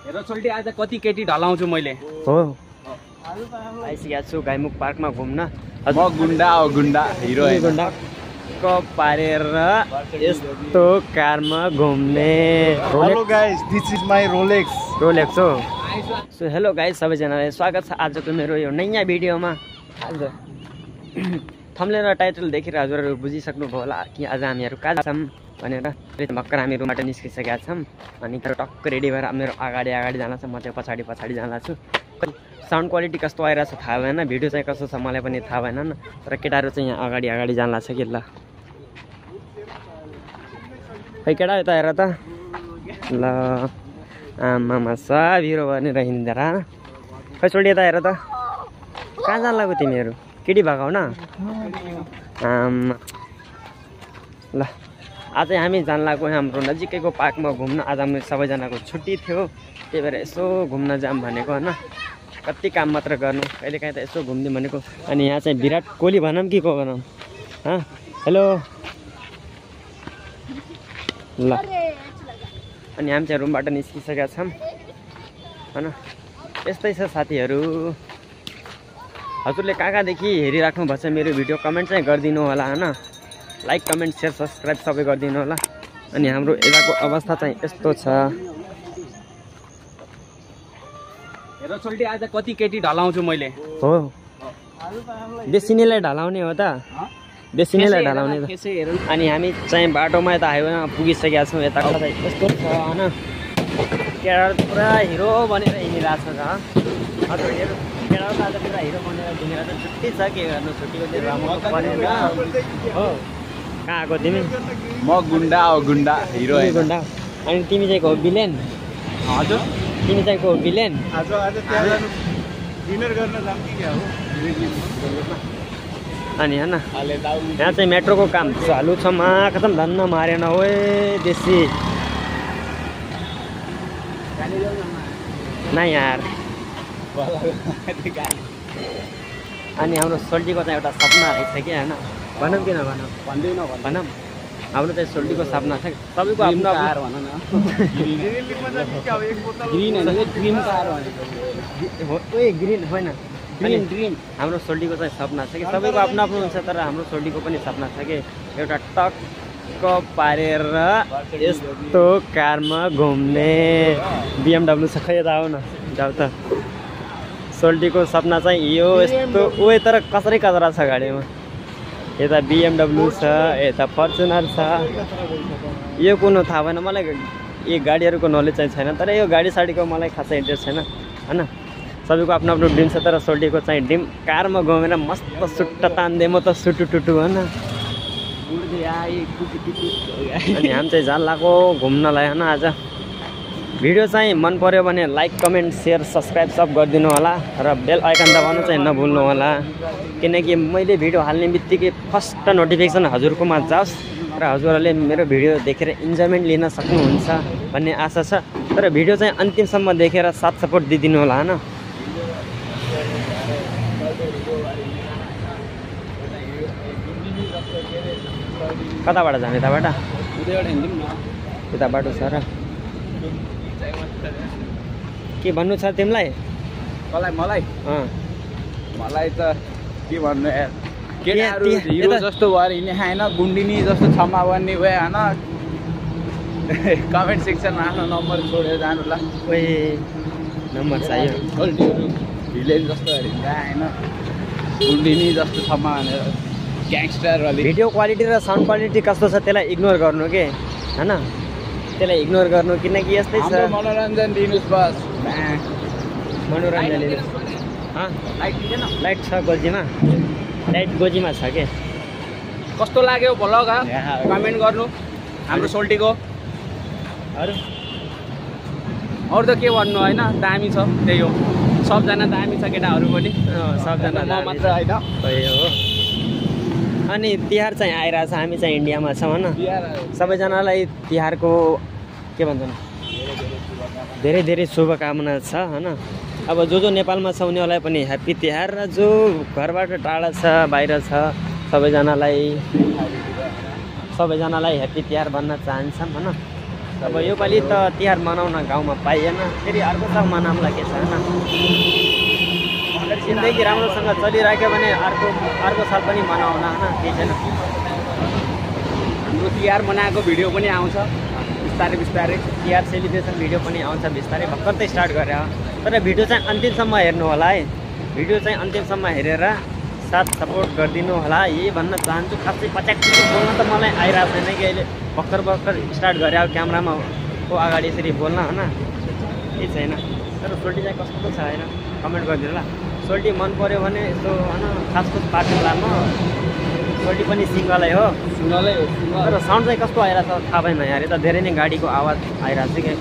हेर सोल्टी आज कति केटी ढलाउँछु मैले हो आइसकेको छु गाईमुख पार्कमा घुम्न। म गुन्डा हो गुन्डा हिरो गुन्डा कप पारेर यस्तो कारमा घुम्ने। Hello guys this is my Rolex हो। सो हेलो गाइस सबैजनालाई स्वागत छ आजको मेरो यो नयाँ भिडियोमा। आज थम्बनेल र टाइटल देखेर हजुरहरू बुझिसक्नुभयो होला कि आज हामीहरू कहाँ छौँ भनेर। भर्खर हामी रुमबाट निस्किसकेका छौँ अनि टक्क रेडी भएर मेरो अगाडि जान छ, म चाहिँ पछाडि जान छु। साउन्ड क्वालिटी कस्तो आइरहेको छ थाहा भएन, भिडियो चाहिँ कस्तो छ मलाई पनि थाहा भएन, तर केटाहरू चाहिँ यहाँ अगाडि जान लाग्छ कि। ल खै केटा यता हेर त। ल आमामा सब हिरो भनेर हिँडेर खै छोडी यता हेर त। कहाँ जान लाग्यो तिमीहरू, केटी भएको न? आमा ल आज हामी जान लाग्यो हाम्रो नजिकैको पार्कमा घुम्न। आज हामी सबैजनाको छुट्टी थियो, त्यही भएर यसो घुम्न जाऊँ भनेको होइन। कति काम मात्र गर्नु, कहिलेकाहीँ त यसो घुम्दिउँ भनेको। अनि यहाँ चाहिँ विराट कोहली भनौँ कि को भनौँ? हेलो ल अनि हामी चाहिँ रुमबाट निस्किसकेका छौँ होइन। यस्तै छ साथीहरू। हजुरले कहाँदेखि हेरिराख्नु भएको छ मेरो भिडियो कमेन्ट चाहिँ गरिदिनु होला होइन। लाइक कमेन्ट सेयर सब्सक्राइब सबै गरिदिनु होला। अनि हाम्रो यताको अवस्था चाहिँ यस्तो छ। हेर सोल्टी आज कति केटी ढलाउँछु मैले हो देशिनीलाई ढलाउने हो त, देशिनीलाई ढलाउने त। अनि हामी चाहिँ बाटोमा यता हाइवेमा पुगिसकेका छौँ। यताको चाहिँ यस्तो छ होइन, केटाहरू पुरा हिरो बनेर हिँडिरहेको छ। हजुर हेर्नु केटाहरू त आज पुरा हिरो बनेर घुमेर चाहिँ छुट्टी छ, के गर्नु छुट्टीको दिन राम्रो परेन हो। कहाँ आएको तिमी? म गुन्डा हो गुन्डा हिरो गुन्डा। अनि तिमी चाहिँ को भिलेन? हजुर तिमी चाहिँ को भिलेन? अनि होइन यहाँ चाहिँ मेट्रोको काम चालु छ। खतम धन्न मारेन हो देशी न यार। अनि हाम्रो सोल्टीको चाहिँ एउटा सपना रहेछ कि होइन, भनौँ कि नभनौँ? भनौँ हाम्रो चाहिँ सोल्टीको सपना छ। तपाईँको आफ्नो ग्रिन होइन ग्रिन हाम्रो सोल्टीको चाहिँ सपना छ कि सबैको आफ्नो आफ्नो हुन्छ, तर हाम्रो सोल्टीको पनि सपना छ कि एउटा टक्क पारेर यस्तो कारमा घुम्ने BMW छ। खै यता आऊ न, जाऊ त। सोल्टीको सपना चाहिँ यो यस्तो उयो, तर कचरा छ गाडीमा। यता BMW छ, यता फर्चुनर छ। यो कुन हो थाहा भएन मलाई, यो गाडीहरूको नलेज चाहिँ छैन, तर यो गाडी साडीको मलाई खासै इन्ट्रेस्ट छैन होइन। सबैको आफ्नो आफ्नो ड्रिम छ, तर सोल्टीको चाहिँ ड्रिम कारमा घुमेर मस्त सुट्टा तान्दे म त सुटु होइन। अनि हामी चाहिँ जान लाग्यो घुम्नलाई होइन। आज भिडियो चाहिँ मन पर्यो भने लाइक कमेन्ट सेयर सब्सक्राइब सब गरिदिनु होला र बेल आइकन दबाउनु चाहिँ नभुल्नु होला, किनकि मैले भिडियो हाल्ने बित्तिकै फर्स्ट नोटिफिकेसन हजुरकोमा जाओस् र हजुरहरूले मेरो भिडियो देखेर इन्जोयमेन्ट लिन सक्नुहुन्छ भन्ने आशा छ। तर भिडियो चाहिँ अन्तिमसम्म देखेर साथ सपोर्ट दिइदिनु होला होइन। कताबाट जाने? यताबाट यता बाटो छ र के भन्नु छ तिमीलाई? मलाई त के भन्नु यार, केटाहरू हिरो जस्तो भएर हिँड्ने होइन, गुन्डिनी जस्तो क्षमा बन्ने भयो होइन। कमेन्ट सेक्सनमा आफ्नो नम्बर छोडेर जानु ल। ओए नम्बर चाहियो। सोल्टीहरू भिलेन जस्तो हिँड्दा होइन, गुन्डिनी जस्तो क्षमा भनेर ग्याङ्स्टर। भिडियो क्वालिटी र साउन्ड क्वालिटी कस्तो छ त्यसलाई इग्नोर गर्नु के होइन, त्यसलाई इग्नोर गर्नु, किनकि यस्तै छ। मनोरञ्जन दिनुहोस् बस, मनोरञ्जन लिनुहोस्। लाइट छ गोजीमा, लाइट गोजीमा छ के? कस्तो लाग्यो भ्लग कमेन्ट गर्नु हाम्रो सोल्टीको। अरू त के भन्नु होइन, दामी छ त्यही हो। सबजना दामी छ केटाहरू पनि, सबजना मात्र होइन हो। अनि तिहार चाहिँ आइरहेछ, हामी चाहिँ इन्डियामा छौँ होइन। सबैजनालाई तिहारको के भन्छन् धेरै धेरै शुभकामना छ होइन। अब जो नेपालमा छ उनीहरूलाई पनि ह्याप्पी तिहार, र जो घरबाट टाढा छ बाहिर छ सबैजनालाई ह्याप्पी तिहार भन्न चाहन्छौँ होइन। अब योपालि त तिहार मनाउन गाउँमा पाइएन, फेरि अर्को साल मनाउँला के छ होइन। जिन्दगी राम्रोसँग चलिराख्यो भने अर्को साल पनि मनाउन होइन, केही छैन। हाम्रो तिहार मनाएको भिडियो पनि आउँछ बिस्तारै बिस्तारै। तिहार सेलिब्रेसन भिडियो पनि आउँछ बिस्तारै, भर्खर त स्टार्ट गरे हो। तर भिडियो चाहिँ अन्तिमसम्म हेर्नु होला है, भिडियो चाहिँ अन्तिमसम्म हेरेर साथ सपोर्ट गरिदिनु होला, यही भन्न चाहन्छु। खासै पचाक बोल्न त मलाई आइरहेको छैन कि अहिले भर्खर स्टार्ट गरे अब क्यामेरामा को अगाडि यसरी बोल्न होइन, केही छैन। तर सोल्टी चाहिँ कस्तो छ होइन कमेन्ट गरिदिनु होला। सोल्टी मन पऱ्यो भने यसो होइन खासखुस पार्टी लानु, सोल्टी पनि सिङ्गलै हो, सुनलै हो। तर साउन्ड चाहिँ कस्तो आइरहेको छ थाहा भएन यार, यता धेरै नै गाडीको आवाज आइरहेको छ कि।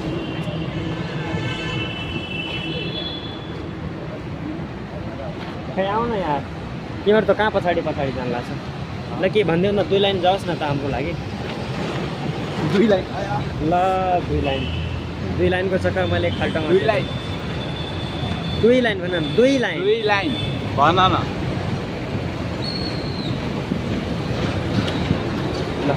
खै आऊ न यार, तिमीहरू त कहाँ पछाडि जानु लाग्छ। ल के भनिदेऊ न, 2 लाइन जाओस् न त हाम्रो लागि। 2 लाइन ल 2 लाइनको चक्कर मैले खाल्टामा 2 लाइन 2 लाइन भन न, 2 लाइन भन न। ल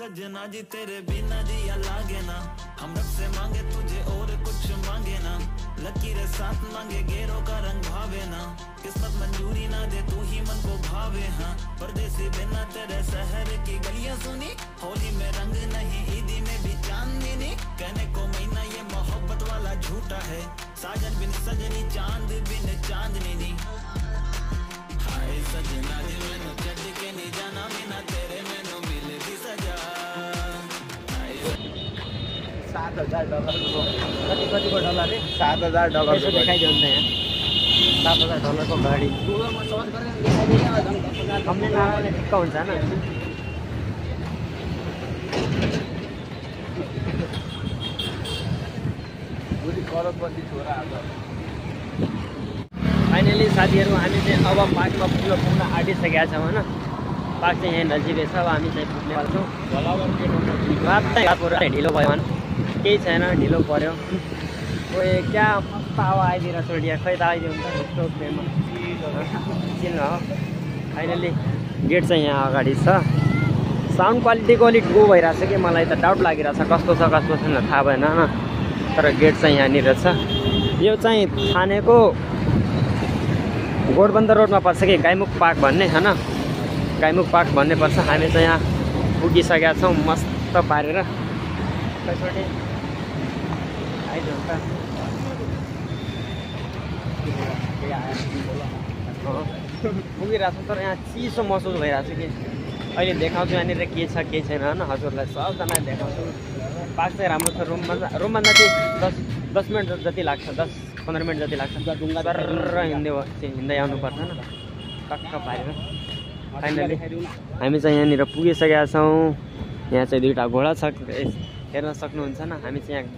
सजना जी तेरे बिना जिया लागे ना, हम रब से मांगे तुझे और कुछ मांगे ना, लकीरें साथ मांगे गेरों का रंग भावे ना, किस्मत मंजूरी ना दे तू ही मन को भावे। हाँ परदेसी बिना तेरे शहर की गलियां सुनी, होली में रंग नहीं ईदी में भी चांदनी नहीं, कहने को महीना ये मोहब्बत वाला झूठा है, साजन बिन सजनी चांद बिन चांदनी नहीं। हाय सजना जी मैनू छड्ड के नहीं जाना, बिना तेरे मैनू मिल दी सजा। $7,000 कतिको डलर रे? $7,000 यसो देखाइदियो नि त यहाँ, $7,000 को गाडी। कम्ने नराउने ठिक्क हुन्छ होइन। करोडपति छोरा फाइनली साथीहरू हामी चाहिँ अब पार्कमा पुग्न आँटिसकेका छौँ होइन। पार्क चाहिँ यहाँ नजिकै छ, अब हामी चाहिँ पुग्ने गर्छौँ। रातै ढिलो भयो भने केही छैन, ढिलो पऱ्यो। ओए क्या मस्त हावा आइदिएर छोडिया, खै त आइदियो नि त यस्तो प्रेममा चिन्नु हो। फाइनली गेट चाहिँ यहाँ अगाडि छ। साउन्ड क्वालिटीको अलिक गो भइरहेको छ कि, मलाई त डाउट लागिरहेको छ कस्तो छ कस्तो छैन थाहा भएन होइन। तर गेट चाहिँ यहाँनिर छ। यो चाहिँ ठानेको गोठबन्द रोडमा पर्छ कि, गाईमुख पार्क भन्ने होइन, गाईमुख पार्क भन्ने पर्छ। हामी चाहिँ यहाँ पुगिसकेका छौँ मस्त पारेर। कसैले आइदिनु त पुगिरहेको छ, तर यहाँ चिसो महसुस भइरहेको छ कि। अहिले देखाउँछु यहाँनिर के छ के छैन होइन, हजुरलाई सबजना देखाउँछु। पार्क चाहिँ राम्रो छ। रुमभन्दा चाहिँ 10 मिनट जति लाग्छ, 10-15 मिनट जति लाग्छ। गरेर हिँड्दै आउनुपर्छ होइन, टक्क पारेर। फाइनली हामी चाहिँ यहाँनिर पुगिसकेका छौँ। यहाँ चाहिँ 2टा घोडा छ, हेर्न सक्नुहुन्छ न। हामी चाहिँ यहाँ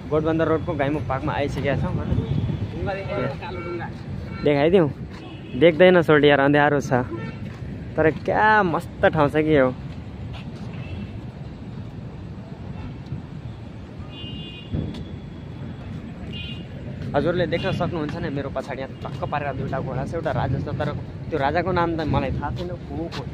गोठबन्द रोडको गाईमुख पार्कमा आइसकेका छौँ होइन। देखाइदिउँ? देख्दैन सोल्टी यार, अँध्यारो छ। तर क्या मस्त ठाउँ छ कि यो। हजुरले देख्न सक्नुहुन्छ नि मेरो पछाडि यहाँ टक्क पारेर 2टा घोडा छ। एउटा राजा छ, तर त्यो राजाको नाम त मलाई थाहा छैन, को छैन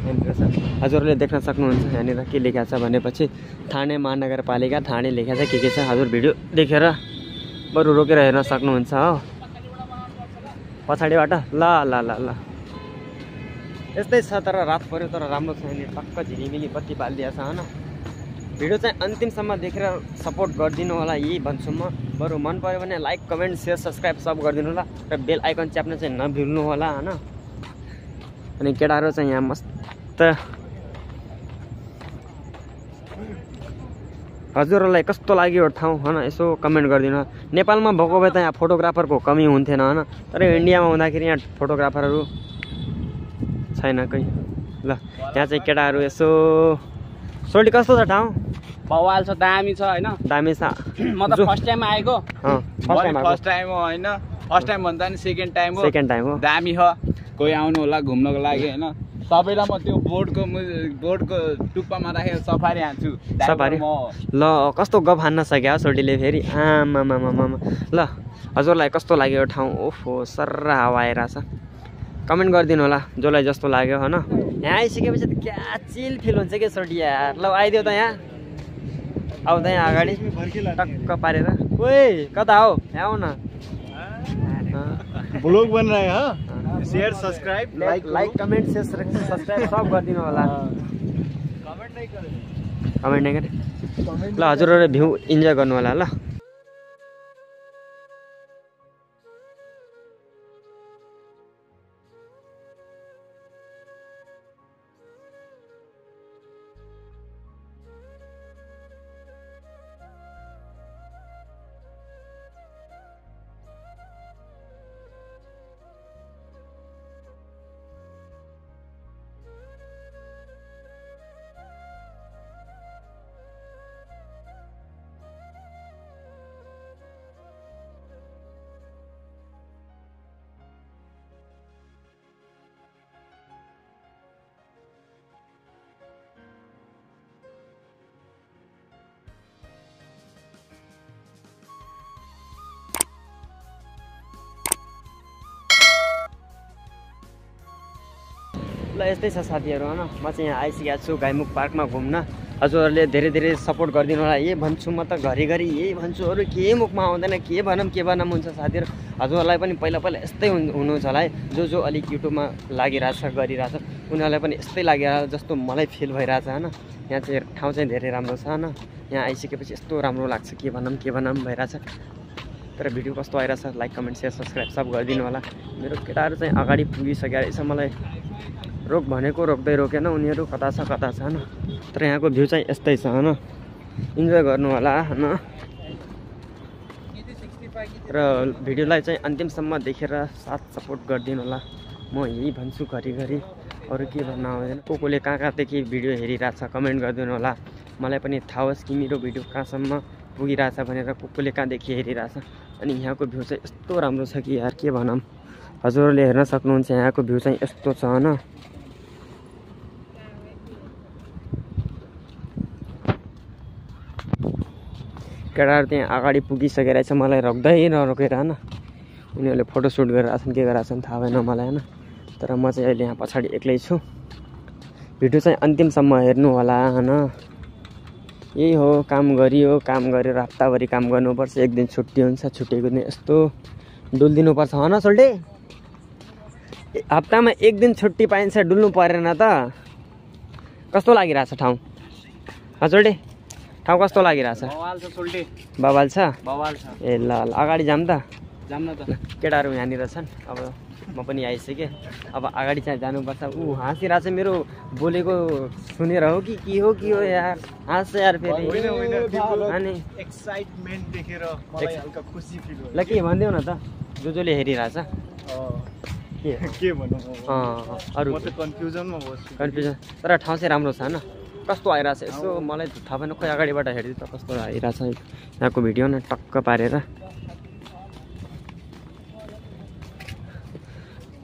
यहाँनिर छ। हजुरले देख्न सक्नुहुन्छ यहाँनिर के लेखा छ भनेपछि ठाणे महानगरपालिका ठाणे लेखा छ। के छ हजुर भिडियो देखेर बरु रोकेर हेर्न सक्नुहुन्छ हो पछाडिबाट। ल ल ल ल यस्तै छ, तर रात पऱ्यो तर राम्रो छ। यहाँनिर टक्क झिलिमिली बत्ती बालिदिएको छ होइन। भिडियो चाहिँ अन्तिमसम्म देखेर सपोर्ट गरिदिनु होला, यही भन्छु म। बरु मन पऱ्यो भने लाइक कमेन्ट सेयर सब्सक्राइब सब गरिदिनु होला, र बेल आइकन च्याप्न चाहिँ नभुल्नु होला होइन। अनि केटाहरू चाहिँ यहाँ मस्त। हजुरहरूलाई कस्तो लाग्यो ठाउँ होइन, यसो कमेन्ट गरिदिनु। नेपालमा भएको भए त यहाँ फोटोग्राफरको कमी हुन्थेन होइन, तर इन्डियामा हुँदाखेरि यहाँ फोटोग्राफरहरू छैन कोही। ल यहाँ चाहिँ केटाहरू यसो। सोल्टी कस्तो छ ठाउँ? बवाल छ, दामी छ होइन। दामी छ। म त फर्स्ट टाइम आएको। फर्स्ट टाइम हो होइन, फर्स्ट टाइम भन्दा नि सेकेन्ड टाइम हो। सेकेन्ड टाइम हो। दामी हो, कोही आउनु होला घुम्नको लागि होइन। सबैलाई म त्यो बोर्डको टुप्पामा राखेर सफारी हान्छु सफारी ल कस्तो गफ हान्न सक्यो सोल्टीले फेरि आमामामामा ल हजुरलाई कस्तो लाग्यो यो ठाउँ ओहो सर्रा हावा आइरहेछ कमेन्ट गरिदिनु होला जसलाई जस्तो लाग्यो होइन यहाँ आइसकेपछि त क्या चिल फिल हुन्छ क्या सोल्टी यार ल आइदियो त यहाँ आऊ त यहाँ अगाडि टक्क पारेर ओए कता हो यहाँ आऊ न ब्लॉग बन रहा है हाँ share subscribe like comment subscribe सब गरिदिनु होला कमेन्ट नै गरे ल हजुरहरूले भ्यू इन्जोय गर्नु होला ल ल यस्तै छ साथीहरू होइन म चाहिँ यहाँ आइसकेको छु गाईमुख पार्कमा घुम्न हजुरहरूले धेरै धेरै सपोर्ट गरिदिनु होला यही भन्छु म त घरिघरि यही भन्छु अरू के मुखमा आउँदैन के भनौँ हुन्छ साथीहरू हजुरहरूलाई पनि पहिला यस्तै हुनुहुन्छ होला है जो अलिक युट्युबमा लागिरहेछ गरिरहेछ उनीहरूलाई पनि यस्तै लागिरहेछ जस्तो मलाई फिल भइरहेछ होइन यहाँ चाहिँ ठाउँ चाहिँ धेरै राम्रो छ होइन यहाँ आइसकेपछि यस्तो राम्रो लाग्छ के भनौँ भइरहेछ तर भिडियो कस्तो आइरहेछ लाइक कमेन्ट सेयर सब्सक्राइब सब गरिदिनु होला मेरो केटाहरू चाहिँ अगाडि पुगिसकेको रहेछ मलाई रोक भनेको रोक्दै रोकेन उनीहरू कता छ होइन तर यहाँको भ्यू चाहिँ यस्तै छ होइन इन्जोय गर्नु होला होइन र भिडियोलाई चाहिँ अन्तिमसम्म देखेर साथ सपोर्ट गरिदिनु होला म यही भन्छु घरिघरि अरू के भन्न आउँदैन कोले कहाँदेखि भिडियो हेरिरहेछ कमेन्ट गरिदिनु होला मलाई पनि थाहा होस् कि मेरो भिडियो कहाँसम्म पुगिरहेछ भनेर कोले कहाँदेखि हेरिरहेछ अनि यहाँको भ्यू चाहिँ यस्तो राम्रो छ कि यार के भनौँ हजुरहरूले हेर्न सक्नुहुन्छ यहाँको भ्यू चाहिँ यस्तो छ होइन केटाहरू त्यहाँ अगाडि पुगिसकेर चाहिँ मलाई रोक्दै नरोकेर होइन उनीहरूले फोटोसुट गरिरहेछन् के गरिरहेछन् थाहा भएन मलाई होइन तर म चाहिँ अहिले यहाँ पछाडि एक्लै छु भिडियो चाहिँ अन्तिमसम्म हेर्नु होला होइन यही हो काम गरेर हप्ताभरि काम गर्नुपर्छ एक दिन छुट्टी हुन्छ छुट्टीको दिन यस्तो डुल्दिनुपर्छ होइन सोल्टे हप्तामा एक दिन छुट्टी पाइन्छ डुल्नु परेन त कस्तो लागिरहेछ ठाउँ हजुरले ठाउँ कस्तो लागिरहेछ बवाल छ ए ल अगाडि जाऊँ त केटाहरू यहाँनिर छन् अब म पनि आइसकेँ अब अगाडि चाहिँ जानुपर्छ ऊ हाँसिरहेछ मेरो बोलेको सुनेर हो कि के हो यार हाँस्छ यार फेरि अनि एक्साइटमेन्ट देखेर मलाई हल्का खुसी फिल भयो ल के भनिदेऊ न त जसले हेरिरहेछ के भनौँ अरू म त कन्फ्युजनमा बस्छु कन्फ्युजन तर ठाउँ चाहिँ राम्रो छ होइन कस्तो आइरहेछ यसो मलाई थाहा भएन खोइ अगाडिबाट हेर्दै त कस्तो आइरहेछ यहाँको भिडियो न टक्क पारेर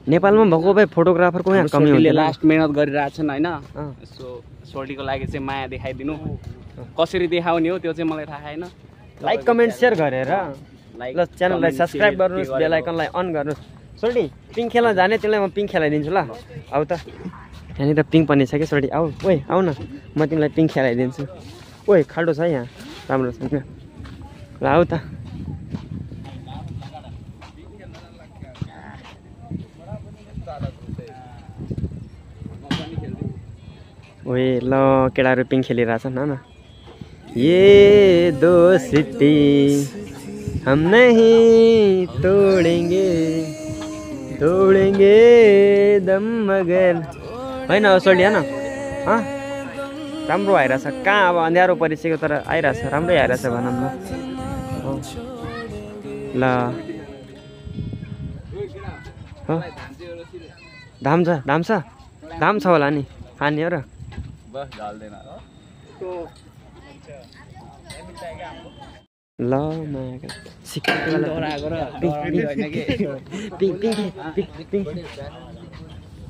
नेपालमा भएको भए फोटोग्राफरको यहाँ कमी हुन्थ्यो लास्ट मेहनत गरिरहेछन् होइन यसो सोल्टीको लागि चाहिँ माया देखाइदिनु कसरी देखाउने हो त्यो चाहिँ मलाई थाहा छैन लाइक कमेन्ट सेयर गरेर ल च्यानललाई सब्सक्राइब गर्नुहोस् बेल आइकनलाई अन गर्नुहोस् सोल्टी पिङ खेल्न जाने त्यसलाई म पिङ खेलाइदिन्छु ल आऊ त यहाँनिर पिङ पनि छ कि सोल्टी आऊ ओइ आऊ न म तिमीलाई पिङ खेलाइदिन्छु ओइ खाल्डो छ यहाँ राम्रो छ ल आऊ त ओए ल केटाहरू पिङ खेलिरहेछन् होइन ये दोस्ती हम नहीं तोडेंगे दम मगर होइन सोल्टी होइन राम्रो आइरहेछ कहाँ अब अँध्यारो परिसक्यो तर आइरहेछ राम्रै आइरहेछ भनौँ न ल धाम छ होला नि खाने हो र ल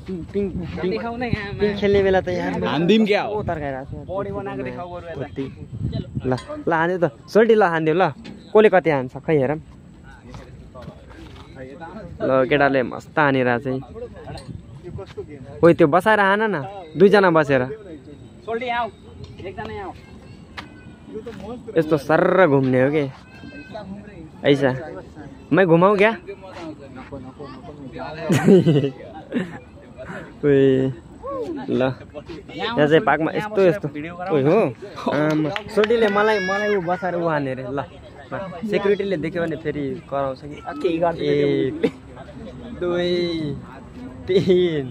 पिङ खेल्ने बेला त यहाँ हान्दिम क्या हो तर्काइरहेको छ बडी बनाएको देखाउ बरु यता। ल ल हान्यो त सोल्टी ल हान्दियो ल कसले कति हान्छ खै हेरौँ ल केटाले मस्त हानिरहेको चाहिँ यो कसको गेम हो? ओइ त्यो बसाएर हान न दुईजना बसेर सोल्टी आऊ एकजना आऊ यो त मस्त यस्तो सर्र घुम्ने हो कि ऐसा मै घुमाऊ क्या ओइ ल यहाँ चाहिँ पार्कमा यस्तो यस्तो ओइ हो सोल्टीले मलाई ऊ बसाएर ऊ हाने अरे ल सेक्युरिटीले देख्यो भने फेरि कराउँछ कि एक दुई तिन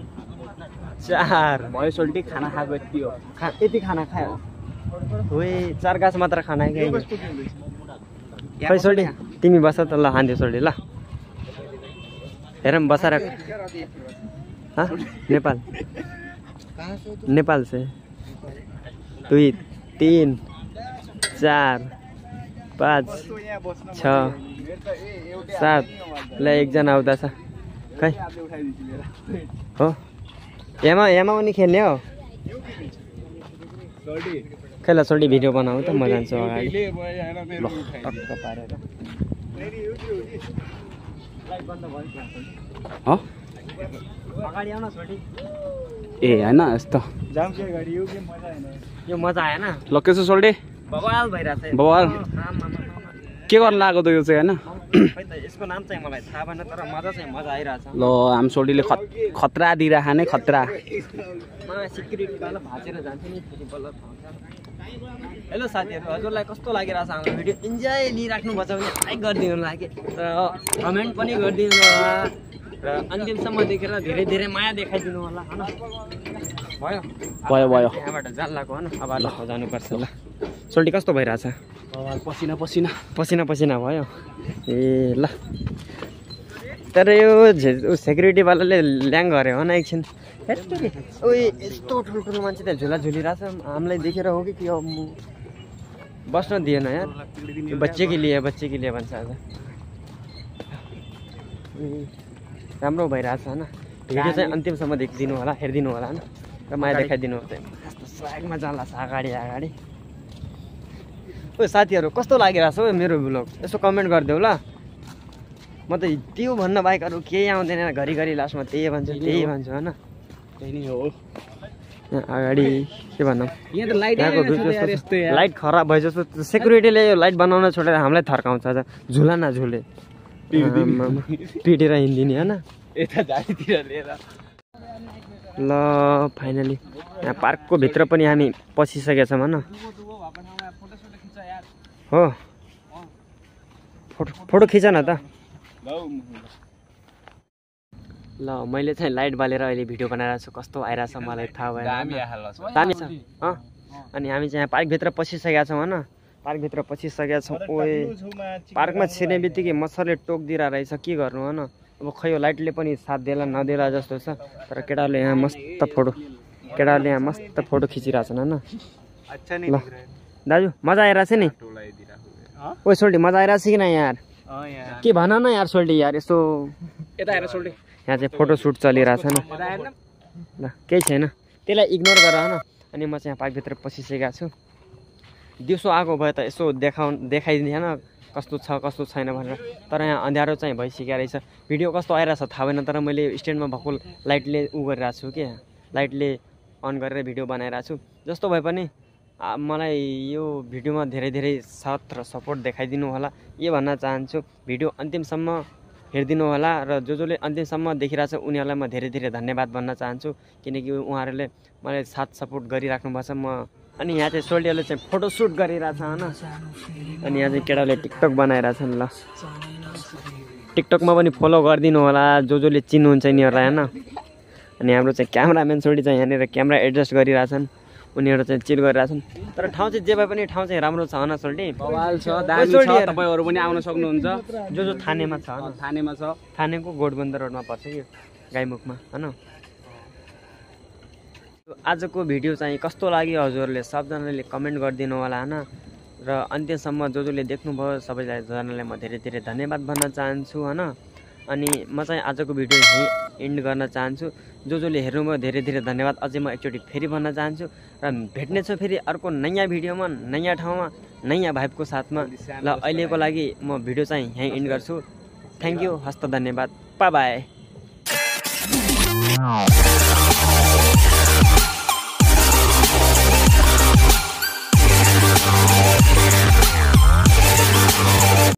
चार भयो सोल्टी खाना खाएको यति हो यति खाना खायो ओइ 4 गाँस मात्र खाना खायो कस्तो गेम रहेछ? खै सोल्टी तिमी बस त ल हान्दियो सोल्टी ल हेरौँ बसाएर नेपाल नेपाल से 2 3 4 5 कस्तो यहाँ बस्न 6 7 ल एकजना आउँदैछ खै हो यामा पनि खेल्ने हो खै ल सोल्टी भिडियो बनाऊ त म जान्छु अगाडि ल टक्क पारेर अगाडि आउन सोल्टी ए होइन यस्तो जाम्से गाडी यो गेम मजा आएन। यो मजा आएन ल के छ सोल्टी बवाल भइरहेछ बवाल के गर्न लाग्यो त यो चाहिँ होइन खै त यसको नाम चाहिँ मलाई थाहा भएन तर मजा चाहिँ मजा आइरहेछ ल हाम सोल्टीले खतरा दिइरह नै खतरा म सिक्युरिटी वाला भाँचेर जान्छु नि फेरि बल्ल हेलो साथीहरू हजुरलाई कस्तो लागिरहेछ हाम्रो भिडियो इन्जोय लिइराख्नुपर्छ भने लाइक गरिदिनु होला र कमेन्ट पनि गरिदिनु होला र अन्तिमसम्म देखेर धेरै धेरै माया देखाइदिनु होला होइन भयो भयो भयो यहाँबाट जाल्लाको होइन अब जानुपर्छ ल सोल्टी कस्तो भइरहेछ पसिना पसिना पसिना पसिना भयो ए ल तर यो सेक्युरिटीवालाले ल्याङ गऱ्यो हो न एकछिन ओइ यस्तो ठुल्ठुलो मान्छे त झुला झुलिरहेछ हामीलाई देखेर हो कि अब बस्न दिएन यार बच्चे के लिए भन्छ आज राम्रो भइरहेछ होइन भिडियो चाहिँ अन्तिमसम्म देखिदिनु होला हेरिदिनु होला होइन र माया देखाइदिनु होला कस्तो स्वागमा जाला छ अगाडि ओ साथीहरू कस्तो लागिरहेछ हो मेरो ब्लग यसो कमेन्ट गरिदेऊ ल म त त्यो भन्न बाहेक अरू केही आउँदैन घरिघरि लास्टमा त्यही भन्छु होइन अगाडि के भनौँ लाइट खराब भए जस्तो सेक्युरिटीले यो लाइट बनाउन छोडेर हामीलाई थर्काउँछ झुला नझुले पिटेर हिँडिदिने होइन ल फाइनली यहाँ पार्कको भित्र पनि हामी पसिसकेका छौँ होइन हो फोटो खिच न त ल मैले चाहिँ लाइट बालेर अहिले भिडियो बनाइरहेको छु कस्तो आइरहेछ मलाई थाहा भएन दामी छ अनि हामी चाहिँ यहाँ पार्कभित्र पसिसकेका छौँ होइन पार्कभित्र पसिसकेका छौँ ओए पार्कमा छिर्ने बित्तिकै मच्छरले टोकिदिएर रहेछ के गर्नु होइन अब खै यो लाइटले पनि साथ देला नदेला जस्तो छ तर केटाहरूले यहाँ मस्त फोटो खिचिरहेछन् होइन ल दाजु मजा आइरहेछ नि ओ सोल्टी मजा आइरहेछ कि न यार के भन न यार सोल्टी यार यस्तो यता हेर सोल्टी यहाँ चाहिँ फोटोसुट चलिरहेछ नि ल केही छैन त्यसलाई इग्नोर गर होइन अनि म चाहिँ यहाँ पार्कभित्र पसिसकेको छु दिउँसो आएको भए त यसो देखाइदिएन कस्तो छ कस्तो छैन भनेर तर यहाँ अँध्यारो चाहिँ भइसकेको रहेछ भिडियो कस्तो आइरहेछ थाहा भएन तर मैले स्ट्यान्डमा भएको लाइटले उ गरिरहेको छु कि लाइटले अन गरेर भिडियो बनाइरहेको छु जस्तो भए पनि मलाई यो भिडियोमा धेरै धेरै साथ र सपोर्ट देखाइदिनु होला यो भन्न चाहन्छु भिडियो अन्तिमसम्म हेरिदिनु होला र जसले अन्तिमसम्म देखिरहेछ उनीहरूलाई म धेरै धेरै धन्यवाद भन्न चाहन्छु किनकि उहाँहरूले मलाई साथ सपोर्ट गरिराख्नु भएको छ म अनि यहाँ चाहिँ सोल्टीहरूले चाहिँ फोटोसुट गरिरहेछ होइन अनि यहाँ चाहिँ केटाले टिकटक बनाइरहेछन् ल टिकटकमा पनि फलो गरिदिनु होला जसले चिन्नुहुन्छ यिनीहरूलाई होइन अनि हाम्रो चाहिँ क्यामराम्यान सोल्टी चाहिँ यहाँनिर क्यामेरा एडजस्ट गरिरहेछन् उनीहरू चाहिँ चिल गरिरहेछन् तर ठाउँ चाहिँ जे भए पनि ठाउँ चाहिँ राम्रो छ होइन सोल्टी बवाल छ दामी छ तपाईहरु पनि आउन सक्नुहुन्छ जो थानेमा छ होइन थानेमा छ थानेको गोडबन्द रोडमा पर्छ कि गाईमुखमा होइन आजको भिडियो चाहिँ कस्तो लाग्यो हजुरहरूले सबजनाले कमेन्ट गरिदिनु होला होइन र अन्त्यसम्म जसले देख्नुभयो सबैजनालाई म धेरै धेरै धन्यवाद भन्न चाहन्छु होइन अनि म चाहिँ आजको भिडियो यहीँ एन्ड गर्न चाहन्छु। जसले हेर्नुभयो धेरै धेरै धन्यवाद। अझै म एकचोटि फेरि भन्न चाहन्छु र भेट्नेछु फेरि अर्को नयाँ भिडियोमा, नयाँ ठाउँमा, नयाँ भाइबको साथमा। ल अहिलेको लागि म भिडियो चाहिँ यहीँ एन्ड गर्छु। थ्याङ्क यू, हस्त धन्यवाद, बाई बाई।